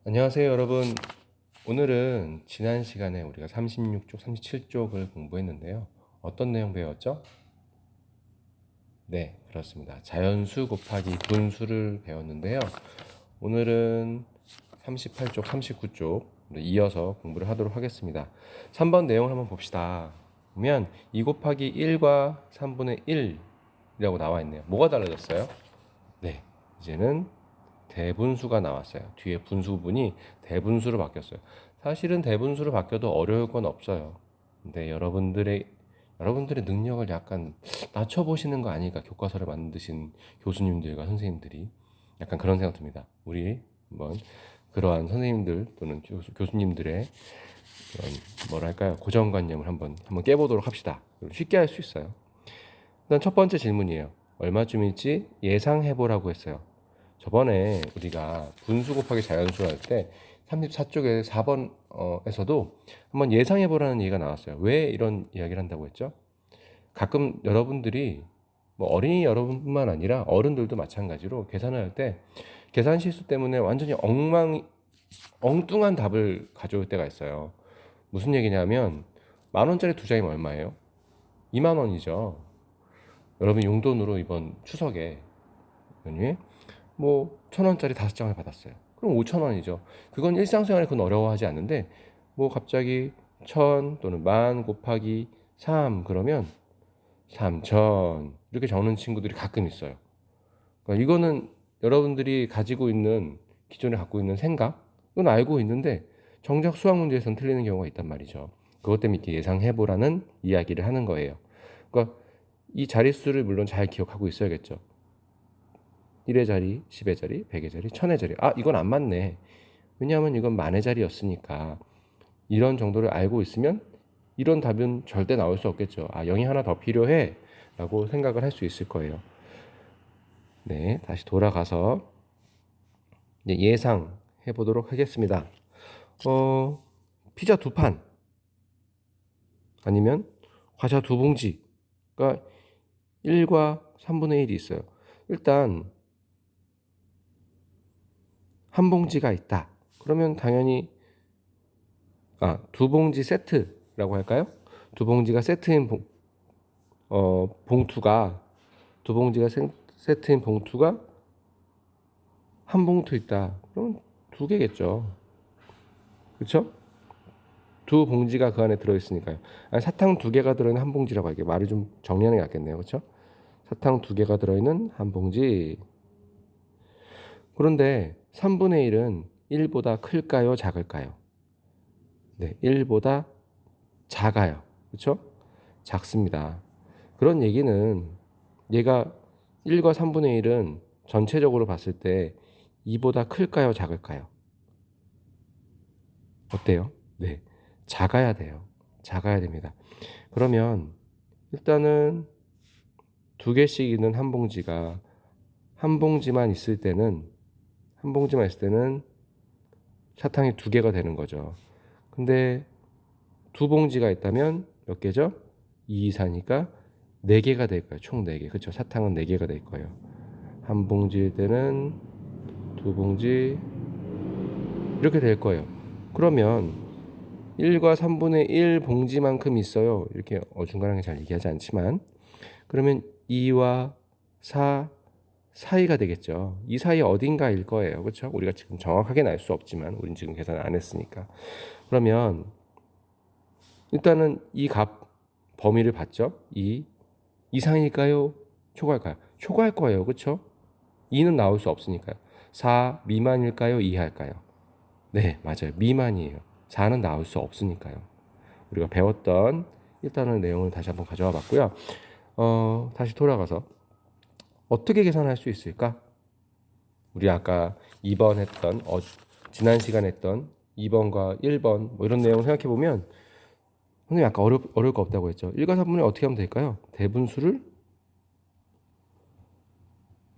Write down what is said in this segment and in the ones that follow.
안녕하세요, 여러분. 오늘은 지난 시간에 우리가 36쪽, 37쪽을 공부했는데요. 어떤 내용 배웠죠? 네, 그렇습니다. 자연수 곱하기 분수를 배웠는데요. 오늘은 38쪽, 39쪽 이어서 공부를 하도록 하겠습니다. 3번 내용을 한번 봅시다. 보면 2 곱하기 1과 3분의 1이라고 나와 있네요. 뭐가 달라졌어요? 네, 이제는 대분수가 나왔어요. 뒤에 분수 부분이 대분수로 바뀌었어요. 사실은 대분수로 바뀌어도 어려울 건 없어요. 근데 여러분들의 능력을 약간 낮춰보시는 거 아닐까, 교과서를 만드신 교수님들과 선생님들이. 약간 그런 생각 듭니다. 우리 한번 그러한 선생님들 또는 교수님들의 그런 뭐랄까요, 고정관념을 한번 깨보도록 합시다. 쉽게 할 수 있어요. 일단 첫 번째 질문이에요. 얼마쯤일지 예상해보라고 했어요. 저번에 우리가 분수 곱하기 자연수 할 때 34쪽에 4번에서도 한번 예상해보라는 얘기가 나왔어요. 왜 이런 이야기를 한다고 했죠? 가끔 여러분들이 뭐 어린이 여러분뿐만 아니라 어른들도 마찬가지로 계산을 할 때 계산 실수 때문에 완전히 엉뚱한 답을 가져올 때가 있어요. 무슨 얘기냐면 10,000원짜리 두 장이면 얼마예요? 2만 원이죠. 여러분 용돈으로 이번 추석에 연휴에 뭐 1,000원짜리 5장을 받았어요. 그럼 5,000원이죠. 그건 일상생활에 그건 어려워하지 않는데 뭐 갑자기 1,000 또는 10,000 곱하기 3 그러면 3,000 이렇게 적는 친구들이 가끔 있어요. 그러니까 이거는 여러분들이 가지고 있는 기존에 갖고 있는 생각 이건 알고 있는데 정작 수학 문제에서는 틀리는 경우가 있단 말이죠. 그것 때문에 이렇게 예상해보라는 이야기를 하는 거예요. 그러니까 이 자릿수를 물론 잘 기억하고 있어야겠죠. 1의 자리, 10의 자리, 100의 자리, 1000의 자리. 아, 이건 안 맞네. 왜냐하면 이건 만의 자리였으니까 이런 정도를 알고 있으면 이런 답은 절대 나올 수 없겠죠. 아, 0이 하나 더 필요해 라고 생각을 할 수 있을 거예요. 네, 다시 돌아가서 예상해 보도록 하겠습니다. 피자 2판 아니면 과자 2봉지가 1과 3분의 1이 있어요. 일단 한 봉지가 있다. 그러면 당연히 2봉지 세트라고 할까요? 2봉지가 세트인 봉투가 2봉지가 세트인 봉투가 한 봉투 있다. 그럼 2개겠죠. 그렇죠? 2봉지가 그 안에 들어있으니까요. 아니, 사탕 2개가 들어있는 한 봉지라고 할게요. 말을 좀 정리하는 게 낫겠네요. 그렇죠? 사탕 2개가 들어있는 한 봉지. 그런데 3분의 1은 1보다 클까요? 작을까요? 네, 1보다 작아요. 그렇죠? 작습니다. 그런 얘기는 얘가 1과 3분의 1은 전체적으로 봤을 때 2보다 클까요? 작을까요? 어때요? 네. 작아야 돼요. 작아야 됩니다. 그러면 일단은 2개씩 있는 한 봉지가 한 봉지만 있을 때는 사탕이 2개가 되는 거죠. 근데 2봉지가 있다면 몇 개죠? 2, 4니까 4개가 될 거예요. 총 4개. 그렇죠? 사탕은 4개가 될 거예요. 한 봉지일 때는 2봉지 이렇게 될 거예요. 그러면 1과 3분의 1 봉지만큼 있어요. 이렇게 어중간하게 잘 얘기하지 않지만 그러면 2와 4 사이가 되겠죠. 이 사이 어딘가일 거예요. 그렇죠? 우리가 지금 정확하게는 알 수 없지만 우린 지금 계산을 안 했으니까. 그러면 일단은 이 값 범위를 봤죠. 2 이상일까요? 초과할까요? 초과할 거예요. 그렇죠? 2는 나올 수 없으니까요. 4 미만일까요? 이하일까요? 네, 맞아요. 미만이에요. 4는 나올 수 없으니까요. 우리가 배웠던 일단은 내용을 다시 한번 가져와 봤고요. 다시 돌아가서 어떻게 계산할 수 있을까? 우리 아까 2번 했던 지난 시간 했던 2번과 1번 뭐 이런 내용 생각해 보면 선생님 아까 어려울 거 없다고 했죠. 1과 3분의 어떻게 하면 될까요? 대분수를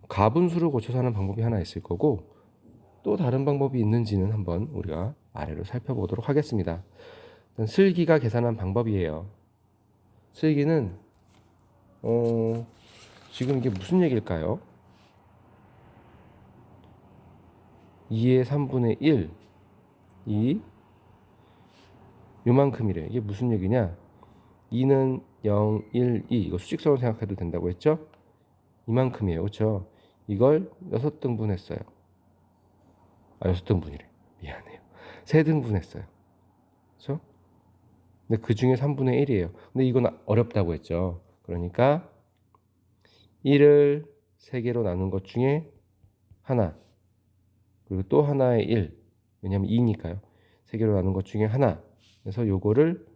가분수로 고쳐서 하는 방법이 하나 있을 거고 또 다른 방법이 있는지는 한번 우리가 아래로 살펴보도록 하겠습니다. 슬기가 계산한 방법이에요. 슬기는 지금 이게 무슨 얘기일까요? 2의 3분의 1 2 요만큼이래. 이게 무슨 얘기냐? 2는 0, 1, 2 이거 수직선으로 생각해도 된다고 했죠? 이만큼이에요. 그렇죠? 이걸 6등분 했어요. 6등분이래. 미안해요. 3등분 했어요. 그렇죠? 근데 그 중에 3분의 1이에요. 근데 이건 어렵다고 했죠. 그러니까 1을 3개로 나눈 것 중에 하나, 그리고 또 하나의 1, 왜냐하면 2니까요. 3개로 나눈 것 중에 하나. 그래서 요거를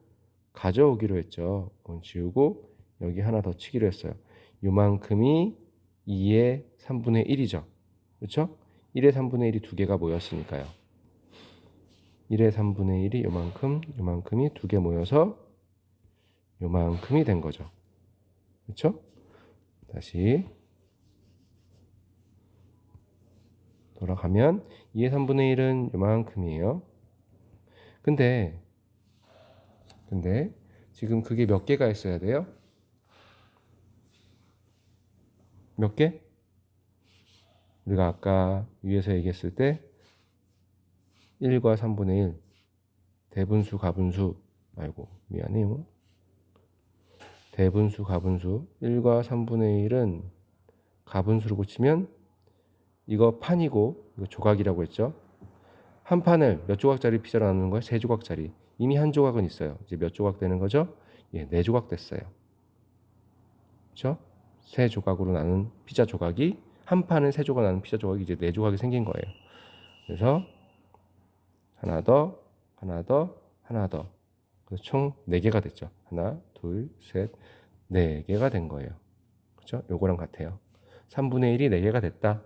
가져오기로 했죠. 그건 지우고 여기 하나 더 치기로 했어요. 요만큼이 2의 3분의 1이죠. 그렇죠? 1의 3분의 1이 두 개가 모였으니까요. 1의 3분의 1이 요만큼, 요만큼이 두 개 모여서 요만큼이 된 거죠. 그렇죠? 다시 돌아가면 2의 3분의 1은 요만큼이에요. 근데 지금 그게 몇 개가 있어야 돼요? 몇 개? 우리가 아까 위에서 얘기했을 때 1과 3분의 1 대분수 가분수 아이고 미안해요. 대분수 가분수 1과 3분의 1은 가분수로 고치면 이거 판이고 이거 조각이라고 했죠. 한 판을 몇 조각짜리 피자로 나누는 거예요? 3조각짜리. 이미 한 조각은 있어요. 이제 몇 조각 되는 거죠? 예, 4조각 됐어요. 그렇죠? 3조각으로 나눈 피자 조각이 한 판은 3조각 나눈 피자 조각이 이제 4조각이 생긴 거예요. 그래서 하나 더, 하나 더, 하나 더. 그래서 총 4개가 됐죠. 하나, 둘, 셋, 4개가 된 거예요. 그렇죠? 요거랑 같아요. 3분의 1이 4개가 됐다.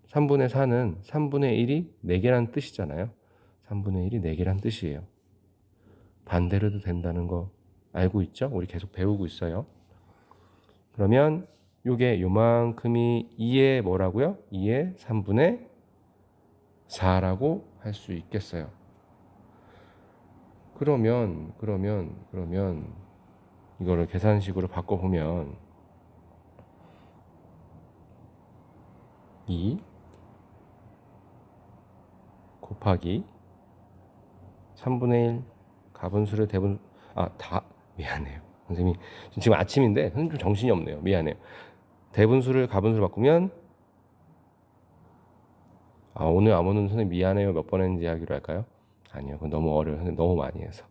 3분의 4는 3분의 1이 4개란 뜻이잖아요. 3분의 1이 4개란 뜻이에요. 반대로도 된다는 거 알고 있죠? 우리 계속 배우고 있어요. 그러면 요게 요만큼이 2의 뭐라고요? 2의 3분의 4라고 할 수 있겠어요. 그러면 이거를 계산식으로 바꿔보면 2 곱하기 3분의 1 가분수를 대분 미안해요. 선생님이 지금 아침인데 선생님 좀 정신이 없네요. 미안해요. 대분수를 가분수로 바꾸면 오늘 아무는 선생님 미안해요 몇 번 했는지 하기로 할까요? 아니요. 그건 너무 어려워요. 선생님 너무 많이 해서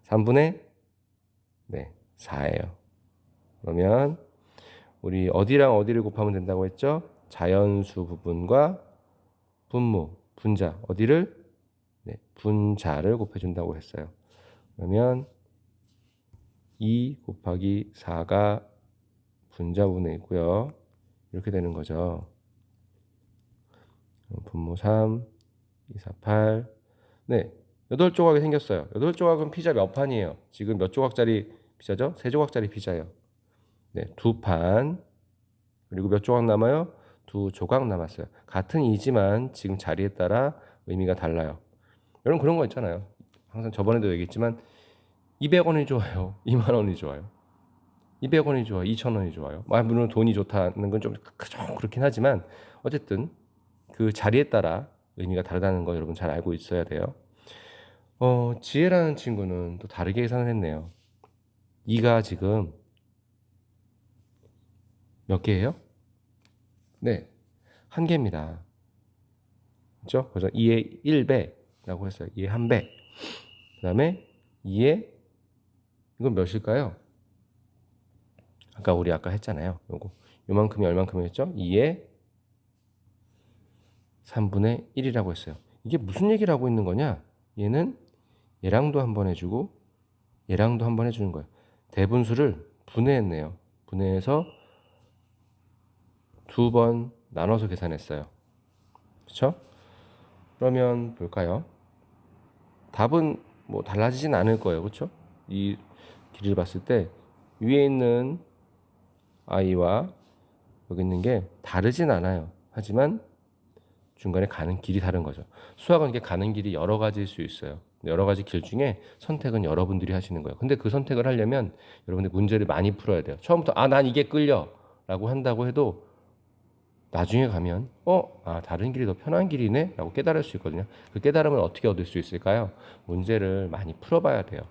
3분의 4예요. 그러면 우리 어디랑 어디를 곱하면 된다고 했죠? 자연수 부분과 분모, 분자 어디를? 분자를 곱해준다고 했어요. 그러면 2 곱하기 4가 분자분에 있고요. 이렇게 되는 거죠. 분모 3, 2, 4, 8. 8조각이 생겼어요. 8조각은 피자 몇 판이에요? 지금 몇 조각짜리 피자죠? 3조각짜리 피자예요. 2판. 그리고 몇 조각 남아요? 2조각 남았어요. 같은 이지만 지금 자리에 따라 의미가 달라요. 여러분 그런 거 있잖아요. 항상 저번에도 얘기했지만 200원이 좋아요. 2만 원이 좋아요. 200원이 좋아요. 2,000원이 좋아요. 물론 돈이 좋다는 건 좀 그렇긴 하지만 어쨌든 그 자리에 따라 의미가 다르다는 거 여러분 잘 알고 있어야 돼요. 지혜라는 친구는 또 다르게 계산을 했네요. 2가 지금 몇 개예요? 네, 1개입니다. 그렇죠? 그래서 2의 1배라고 했어요. 2의 1배. 그 다음에 2의 이건 몇일까요? 우리 아까 했잖아요. 요만큼이 얼만큼이었죠? 2의 3분의 1이라고 했어요. 이게 무슨 얘기를 하고 있는 거냐? 얘는 얘랑도 한 번 해주고 얘랑도 한 번 해주는 거예요. 대분수를 분해했네요. 분해해서 2번 나눠서 계산했어요. 그렇죠? 그러면 볼까요? 답은 뭐 달라지진 않을 거예요. 그렇죠? 이 길이를 봤을 때 위에 있는 i와 여기 있는 게 다르진 않아요. 하지만 중간에 가는 길이 다른 거죠. 수학은 이게 가는 길이 여러 가지일 수 있어요. 여러 가지 길 중에 선택은 여러분들이 하시는 거예요. 근데 그 선택을 하려면 여러분들 문제를 많이 풀어야 돼요. 처음부터 난 이게 끌려 라고 한다고 해도 나중에 가면 다른 길이 더 편한 길이네 라고 깨달을 수 있거든요. 그 깨달음을 어떻게 얻을 수 있을까요? 문제를 많이 풀어봐야 돼요.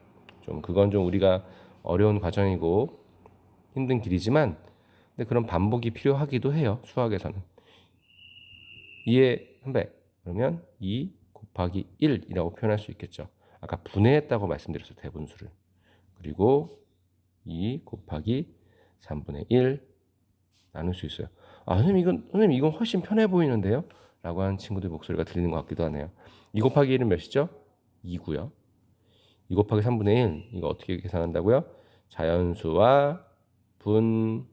그건 좀 우리가 어려운 과정이고 힘든 길이지만 근데 그런 반복이 필요하기도 해요. 수학에서는 2의 3배 그러면 2 곱하기 1이라고 표현할 수 있겠죠. 아까 분해했다고 말씀드렸어요. 대분수를. 그리고 2 곱하기 3분의 1 나눌 수 있어요. 선생님 이건 훨씬 편해 보이는데요? 라고 하는 친구들 목소리가 들리는 것 같기도 하네요. 2 곱하기 1은 몇이죠? 2고요. 2 곱하기 3분의 1 이거 어떻게 계산한다고요? 자연수와 분자를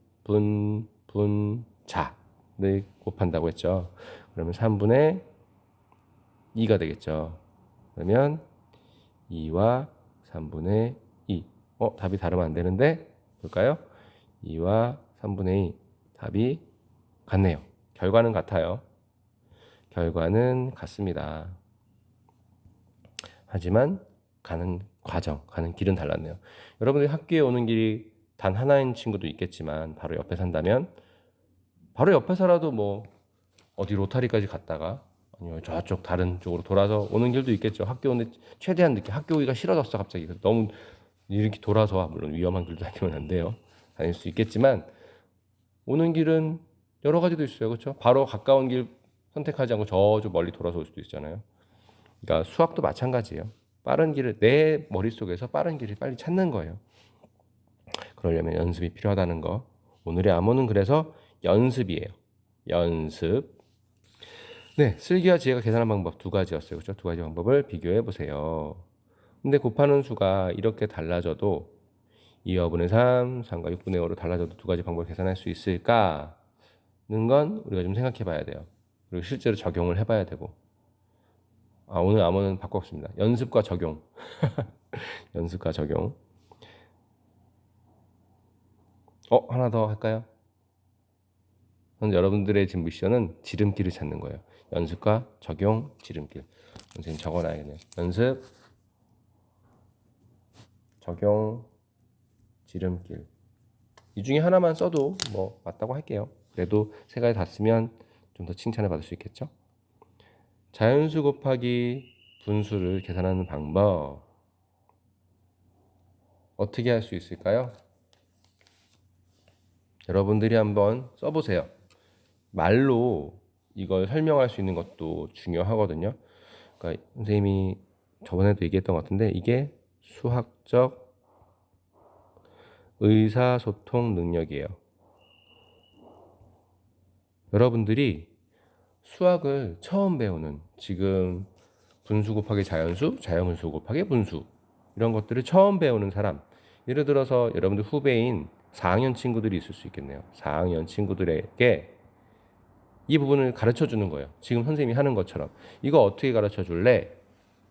곱한다고 했죠. 그러면 3분의 2가 되겠죠. 그러면 2와 3분의 2. 답이 다르면 안 되는데 볼까요? 2와 3분의 2 답이 같네요. 결과는 같아요. 결과는 같습니다. 하지만 가는 과정, 가는 길은 달랐네요. 여러분들이 학교에 오는 길이 단 하나인 친구도 있겠지만 바로 옆에 산다면 바로 옆에 살아도 뭐 어디 로타리까지 갔다가 아니면 저쪽 다른 쪽으로 돌아서 오는 길도 있겠죠. 학교 오는데 최대한 늦게 학교 오기가 싫어졌어 갑자기. 너무 이렇게 돌아서 와. 물론 위험한 길도 다니면 안 돼요. 다닐 수 있겠지만 오는 길은 여러 가지도 있어요. 그렇죠? 바로 가까운 길 선택하지 않고 저쪽 멀리 돌아서 올 수도 있잖아요. 그러니까 수학도 마찬가지예요. 빠른 길을 내 머릿속에서 빠른 길을 빨리 찾는 거예요. 그러려면 연습이 필요하다는 거. 오늘의 암호는 그래서 연습이에요. 연습. 네, 슬기와 지혜가 계산한 방법 두 가지였어요. 그렇죠? 두 가지 방법을 비교해 보세요. 근데 곱하는 수가 이렇게 달라져도 2와 5분의 3, 3과 6분의 5로 달라져도 두 가지 방법을 계산할 수 있을까는 건 우리가 좀 생각해 봐야 돼요. 그리고 실제로 적용을 해봐야 되고. 오늘 암호는 바꿨습니다. 연습과 적용. 연습과 적용. 하나 더 할까요? 여러분들의 지금 미션은 지름길을 찾는 거예요. 연습과 적용, 지름길. 선생님 적어놔야겠네요. 연습, 적용, 지름길. 이 중에 하나만 써도 뭐 맞다고 할게요. 그래도 세 가지 다 쓰면 좀 더 칭찬을 받을 수 있겠죠? 자연수 곱하기 분수를 계산하는 방법 어떻게 할 수 있을까요? 여러분들이 한번 써보세요. 말로 이걸 설명할 수 있는 것도 중요하거든요. 그러니까 선생님이 저번에도 얘기했던 것 같은데 이게 수학적 의사소통 능력이에요. 여러분들이 수학을 처음 배우는 지금 분수 곱하기 자연수, 자연수 곱하기 분수 이런 것들을 처음 배우는 사람 예를 들어서 여러분들 후배인 4학년 친구들이 있을 수 있겠네요. 4학년 친구들에게 이 부분을 가르쳐 주는 거예요. 지금 선생님이 하는 것처럼 이거 어떻게 가르쳐 줄래?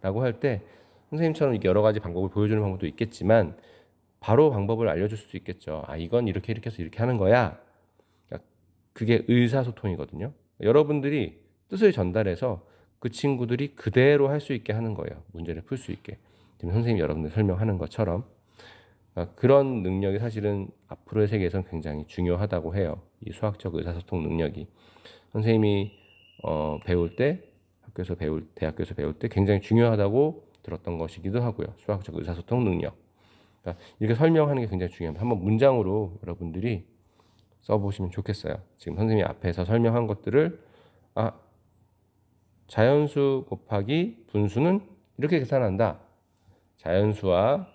라고 할 때 선생님처럼 여러 가지 방법을 보여주는 방법도 있겠지만 바로 방법을 알려줄 수도 있겠죠. 이건 이렇게 해서 이렇게 하는 거야. 그게 의사소통이거든요. 여러분들이 뜻을 전달해서 그 친구들이 그대로 할 수 있게 하는 거예요. 문제를 풀 수 있게. 지금 선생님이 여러분들 설명하는 것처럼 그런 능력이 사실은 앞으로의 세계에서는 굉장히 중요하다고 해요. 이 수학적 의사소통 능력이. 선생님이 배울 때 대학교에서 배울 때 굉장히 중요하다고 들었던 것이기도 하고요. 수학적 의사소통 능력. 그러니까 이렇게 설명하는 게 굉장히 중요합니다. 한번 문장으로 여러분들이 써보시면 좋겠어요. 지금 선생님이 앞에서 설명한 것들을 자연수 곱하기 분수는 이렇게 계산한다. 자연수와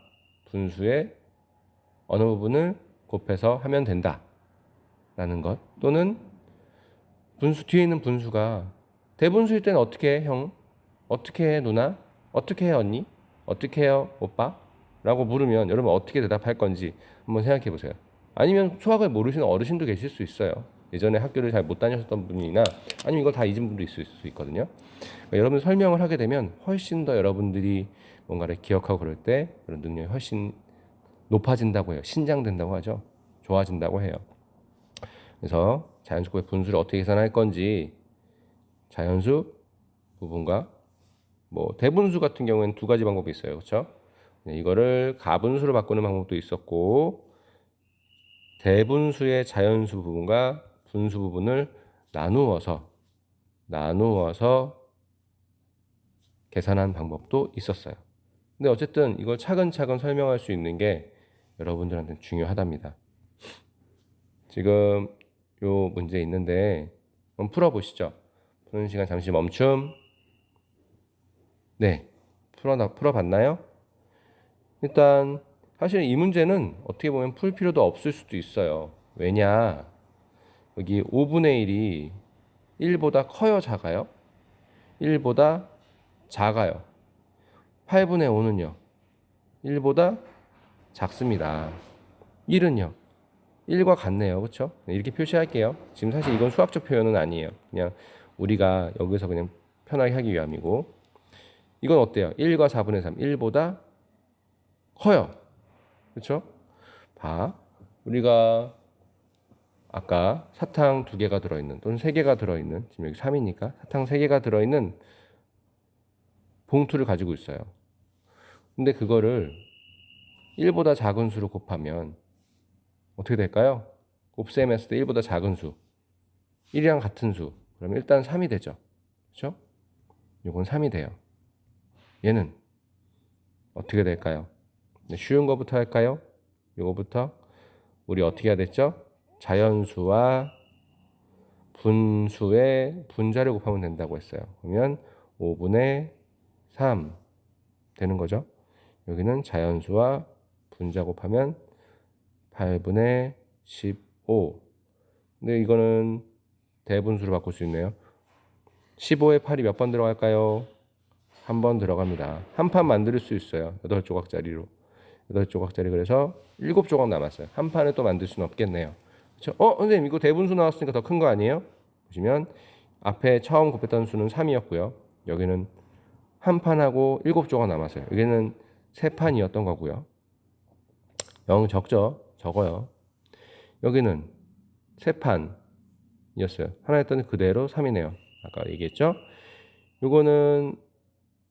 분수의 어느 부분을 곱해서 하면 된다. 라는 것. 또는 분수 뒤에 있는 분수가 대분수일 때는 어떻게 해, 형? 어떻게 해, 누나? 어떻게 해, 언니? 어떻게 해요, 오빠? 라고 물으면 여러분 어떻게 대답할 건지 한번 생각해 보세요. 아니면 수학을 모르시는 어르신도 계실 수 있어요. 예전에 학교를 잘 못 다녔던 분이나 아니면 이걸 다 잊은 분도 있을 수 있거든요. 그러니까 여러분 설명을 하게 되면 훨씬 더 여러분들이 뭔가를 기억하고 그럴 때 그런 능력이 훨씬 높아진다고 해요. 신장된다고 하죠. 좋아진다고 해요. 그래서 자연수의 분수를 어떻게 계산할 건지 자연수 부분과 뭐 대분수 같은 경우에는 두 가지 방법이 있어요. 그렇죠? 이거를 가분수로 바꾸는 방법도 있었고 대분수의 자연수 부분과 분수 부분을 나누어서 계산한 방법도 있었어요. 근데 어쨌든 이걸 차근차근 설명할 수 있는 게 여러분들한테 중요하답니다. 지금 요 문제 있는데 한번 풀어보시죠. 푸는 시간 잠시 멈춤. 네, 풀어봤나요? 일단 사실 이 문제는 어떻게 보면 풀 필요도 없을 수도 있어요. 왜냐, 여기 5분의 1이 1보다 커요, 작아요? 1보다 작아요. 8분의 5는요, 1보다 작습니다. 1은요, 1과 같네요. 그렇죠? 이렇게 표시할게요. 지금 사실 이건 수학적 표현은 아니에요. 그냥 우리가 여기서 그냥 편하게 하기 위함이고, 이건 어때요? 1과 4분의 3, 1보다 커요. 그렇죠? 봐. 우리가 아까 사탕 2개가 들어있는 또는 3개가 들어있는, 지금 여기 3이니까 사탕 3개가 들어있는 봉투를 가지고 있어요. 근데 그거를 1보다 작은 수로 곱하면 어떻게 될까요? 곱셈했을 때 1보다 작은 수, 1이랑 같은 수, 그러면 일단 3이 되죠. 그렇죠? 이건 3이 돼요. 얘는 어떻게 될까요? 쉬운 거부터 할까요? 이거부터 우리 어떻게 해야 됐죠? 자연수와 분수의 분자를 곱하면 된다고 했어요. 그러면 5분의 3 되는 거죠. 여기는 자연수와 분자 곱하면 8분의 15. 근데 이거는 대분수로 바꿀 수 있네요. 15에 8이 몇 번 들어갈까요? 한 번 들어갑니다. 한 판 만들 수 있어요. 8조각짜리로. 8조각짜리 그래서 7조각 남았어요. 한 판을 또 만들 수는 없겠네요. 그렇죠? 선생님 이거 대분수 나왔으니까 더 큰 거 아니에요? 보시면 앞에 처음 곱했던 수는 3이었고요. 여기는 한 판하고 7조각 남았어요. 여기는 3판이었던 거고요. 0 적죠? 적어요. 여기는 3판이었어요. 하나 했더니 그대로 3이네요. 아까 얘기했죠? 요거는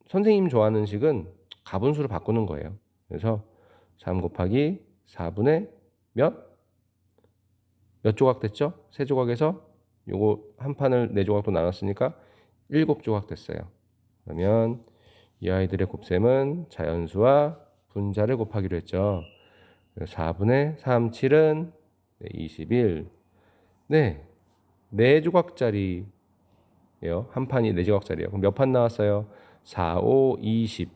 선생님 좋아하는 식은 가분수로 바꾸는 거예요. 그래서 3 곱하기 4분의 몇 조각 됐죠? 3조각에서 요거 한 판을 4조각도 나눴으니까 7조각 됐어요. 그러면 이 아이들의 곱셈은 자연수와 분자를 곱하기로 했죠. 4분의 3, 7은 21. 네, 4조각짜리예요. 한 판이 4조각짜리예요. 그럼 몇 판 나왔어요? 4, 5, 20.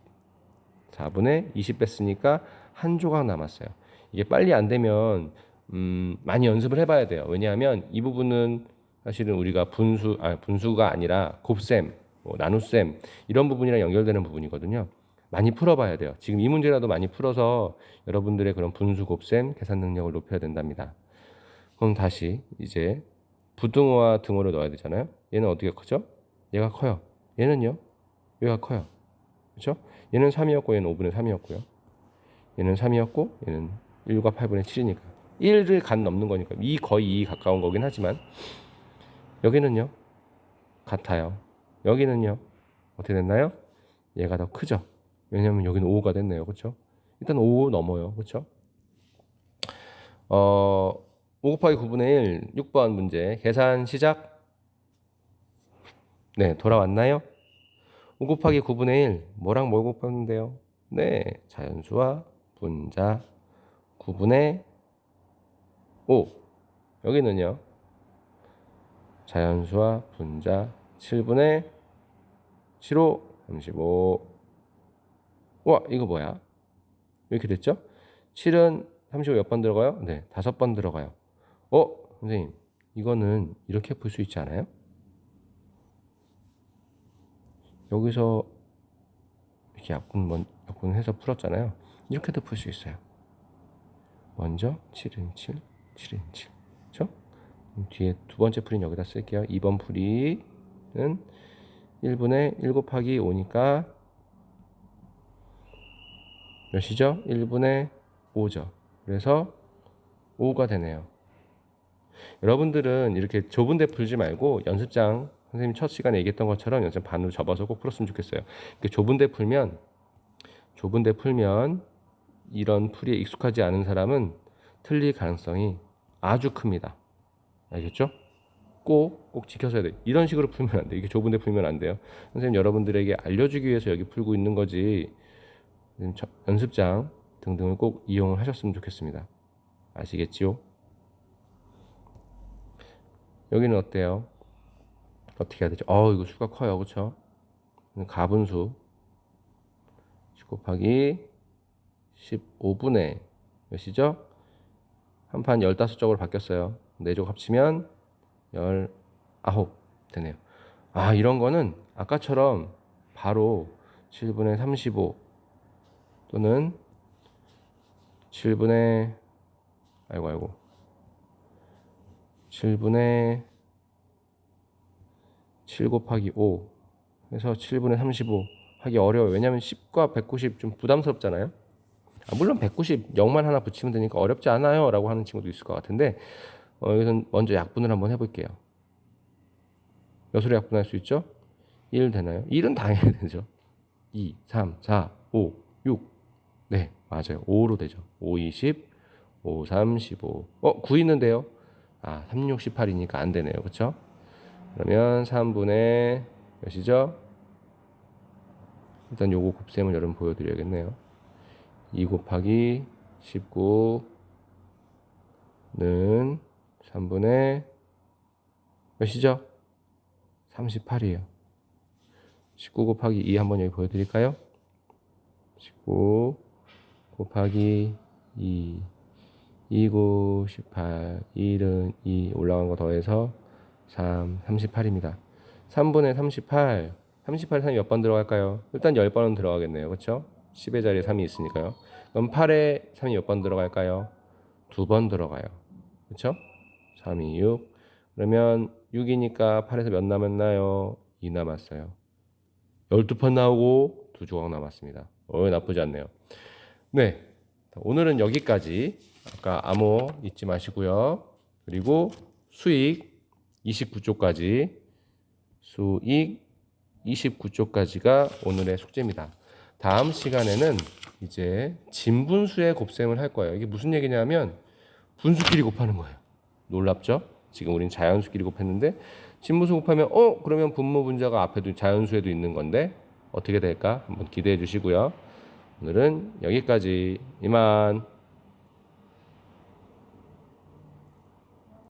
4분의 20 뺐으니까 한 조각 남았어요. 이게 빨리 안 되면 많이 연습을 해봐야 돼요. 왜냐하면 이 부분은 사실은 우리가 분수가 아니라 곱셈, 나눗셈 이런 부분이랑 연결되는 부분이거든요. 많이 풀어봐야 돼요. 지금 이 문제라도 많이 풀어서 여러분들의 그런 분수, 곱셈, 계산 능력을 높여야 된답니다. 그럼 다시 이제 부등호와 등호를 넣어야 되잖아요. 얘는 어떻게 크죠? 얘가 커요. 얘는요? 얘가 커요. 그렇죠? 얘는 3이었고 얘는 5분의 3이었고요. 얘는 3이었고 얘는 1과 8분의 7이니까 1을 간 넘는 거니까 거의 2 가까운 거긴 하지만 여기는요 같아요. 여기는요 어떻게 됐나요? 얘가 더 크죠. 왜냐면 여기는 5가 됐네요. 그렇죠? 일단 5 넘어요. 그렇죠? 5 곱하기 9분의 1 6번 문제 계산 시작. 네, 돌아왔나요? 5 곱하기 9분의 1 뭐랑 뭘 곱하는데요? 네, 자연수와 분자 9분의 5. 여기는요 자연수와 분자 7분의 7호 35. 와, 이거 뭐야? 이렇게 됐죠? 7은 35 몇 번 들어가요? 네, 5번 들어가요. 선생님 이거는 이렇게 풀 수 있지 않아요? 여기서 이렇게 약분해서 풀었잖아요. 이렇게도 풀 수 있어요. 먼저 7은 7, 7은 7. 그렇죠? 뒤에 두 번째 풀이는 여기다 쓸게요. 2번 풀이는 1분의 1 곱하기 5니까 몇이죠? 1분의 5죠. 그래서 5가 되네요. 여러분들은 이렇게 좁은 데 풀지 말고 연습장 선생님 첫 시간에 얘기했던 것처럼 연습 반으로 접어서 꼭 풀었으면 좋겠어요. 이렇게 좁은 데 풀면 이런 풀이에 익숙하지 않은 사람은 틀릴 가능성이 아주 큽니다. 알겠죠? 꼭 지켜서 해야 돼. 이런 식으로 풀면 안 돼. 이게 좁은데 풀면 안 돼요. 선생님 여러분들에게 알려주기 위해서 여기 풀고 있는 거지. 연습장 등등을 꼭 이용을 하셨으면 좋겠습니다. 아시겠지요? 여기는 어때요? 어떻게 해야 되죠? 이거 수가 커요. 그쵸? 가분수 10 곱하기 15분의 몇이죠? 한 판 15쪽으로 바뀌었어요. 4쪽 합치면 19 되네요. 이런 거는 아까처럼 바로 7분의 35 또는 7분의 7분의 7 곱하기 5 해서 7분의 35 하기 어려워요. 왜냐하면 10과 190 좀 부담스럽잖아요. 물론 190 0만 하나 붙이면 되니까 어렵지 않아요 라고 하는 친구도 있을 것 같은데 여기서 먼저 약분을 한번 해볼게요. 몇으로 약분할 수 있죠? 1 되나요? 1은 당연히 되죠. 2, 3, 4, 5, 6 네 맞아요. 5로 되죠. 5, 20 5, 3, 15 9 있는데요. 3, 6, 18이니까 안 되네요. 그쵸? 그러면 3분의 몇이죠? 일단 요거 곱셈을 여러분 보여드려야겠네요. 2 곱하기 19는 3분의 몇이죠? 38이에요. 19 곱하기 2 한번 여기 보여드릴까요? 19 곱하기 2 2구 18 1은 2 올라간 거 더해서 3 38입니다. 3분의 38 38에 3이 몇 번 들어갈까요? 일단 10번은 들어가겠네요. 그렇죠? 10의 자리에 3이 있으니까요. 그럼 8에 3이 몇 번 들어갈까요? 2번 들어가요. 그렇죠? 3, 2, 6 그러면 6이니까 8에서 몇 남았나요? 2 남았어요. 12판 나오고 2조각 남았습니다. 나쁘지 않네요. 네, 오늘은 여기까지. 아까 암호 잊지 마시고요. 그리고 수익 29쪽까지 수익 29쪽까지가 오늘의 숙제입니다. 다음 시간에는 이제 진분수의 곱셈을 할 거예요. 이게 무슨 얘기냐면 분수끼리 곱하는 거예요. 놀랍죠? 지금 우린 자연수끼리 곱했는데 진분수 곱하면 그러면 분모 분자가 앞에도 자연수에도 있는 건데 어떻게 될까? 한번 기대해 주시고요. 오늘은 여기까지. 이만.